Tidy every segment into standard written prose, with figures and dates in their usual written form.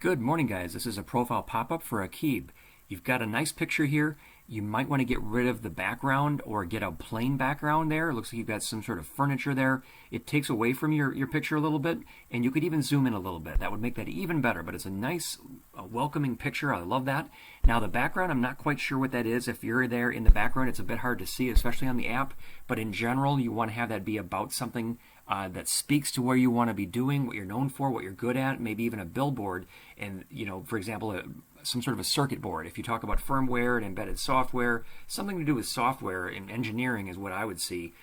Good morning, guys. This is a profile pop-up for Akib. You've got a nice picture here. You might want to get rid of the background or get a plain background there. It looks like you've got some sort of furniture there. It takes away from your picture a little bit, and you could even zoom in a little bit. That would make that even better, but it's a nice, welcoming picture. I love that. Now, the background, I'm not quite sure what that is. If you're there in the background, it's a bit hard to see, especially on the app, but in general, you want to have that be about something that speaks to where you want to be doing, what you're known for, what you're good at, maybe even a billboard, and, for example, some sort of a circuit board. If you talk about firmware and embedded software, something to do with software and engineering is what I would see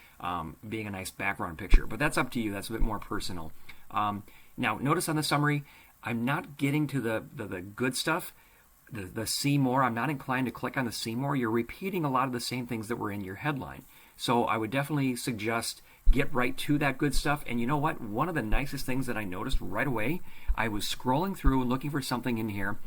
being a nice background picture. But that's up to you. That's a bit more personal. Now, notice on the summary, I'm not getting to the good stuff, the see more. I'm not inclined to click on the see more. You're repeating a lot of the same things that were in your headline. So I would definitely suggest get right to that good stuff. And you know what? One of the nicest things that I noticed right away, I was scrolling through and looking for something in here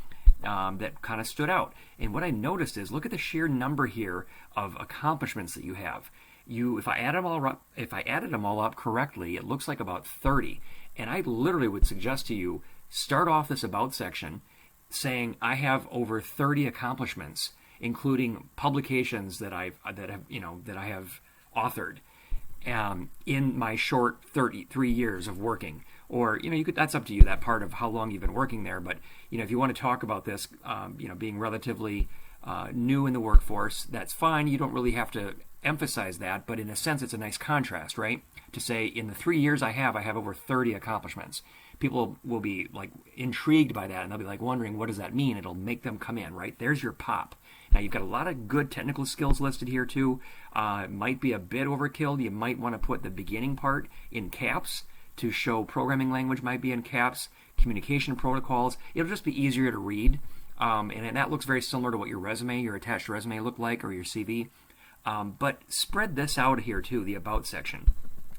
that kind of stood out. And what I noticed is, look at the sheer number here of accomplishments that you have. If I added them all up correctly, it looks like about 30. And I literally would suggest to you, start off this about section saying I have over 30 accomplishments, including publications that I have authored in my short 33 years of working. Or, that's up to you, that part of how long you've been working there. But, if you want to talk about this, being relatively new in the workforce, that's fine. You don't really have to emphasize that. But in a sense, it's a nice contrast, right? To say, in the 3 years I have over 30 accomplishments. People will be intrigued by that, and they'll be wondering, what does that mean? It'll make them come in, right? There's your pop. Now, you've got a lot of good technical skills listed here, too. It might be a bit overkill. You might want to put the beginning part in caps to show programming language might be in caps, communication protocols. It'll just be easier to read. And that looks very similar to what your attached resume looked like, or your CV. But spread this out here, too, the about section.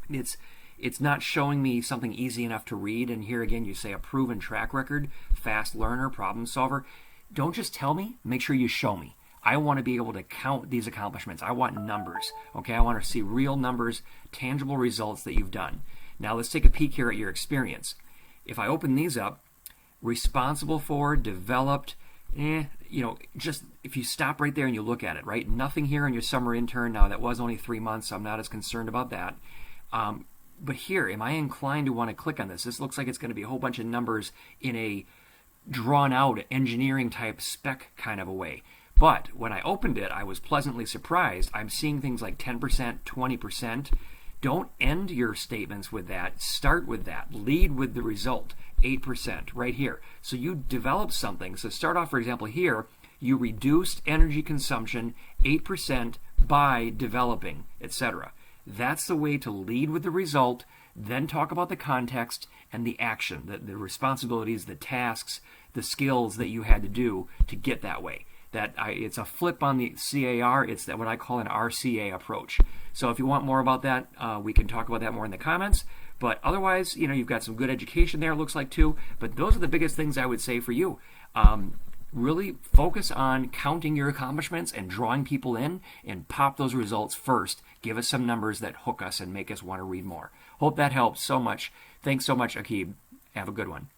It's not showing me something easy enough to read. And here again, you say a proven track record, fast learner, problem solver. Don't just tell me, make sure you show me. I want to be able to count these accomplishments. I want numbers, okay? I want to see real numbers, tangible results that you've done. Now let's take a peek here at your experience. If I open these up, responsible for, developed, just if you stop right there and you look at it, right? Nothing here in your summer intern. Now that was only 3 months, so I'm not as concerned about that. But here, am I inclined to want to click on this? This looks like it's going to be a whole bunch of numbers in a drawn out engineering type spec kind of a way. But when I opened it, I was pleasantly surprised. I'm seeing things like 10%, 20%. Don't end your statements with that. Start with that. Lead with the result, 8% right here. So you develop something. So start off, for example, here, you reduced energy consumption 8% by developing, etc. That's the way to lead with the result, then talk about the context and the action, the responsibilities, the tasks, the skills that you had to do to get that way. It's a flip on the CAR. It's what I call an RCA approach. So if you want more about that, we can talk about that more in the comments. But otherwise, you've got some good education there, it looks like, too. But those are the biggest things I would say for you. Really focus on counting your accomplishments and drawing people in, and pop those results first. Give us some numbers that hook us and make us want to read more. Hope that helps so much. Thanks so much, Akib. Have a good one.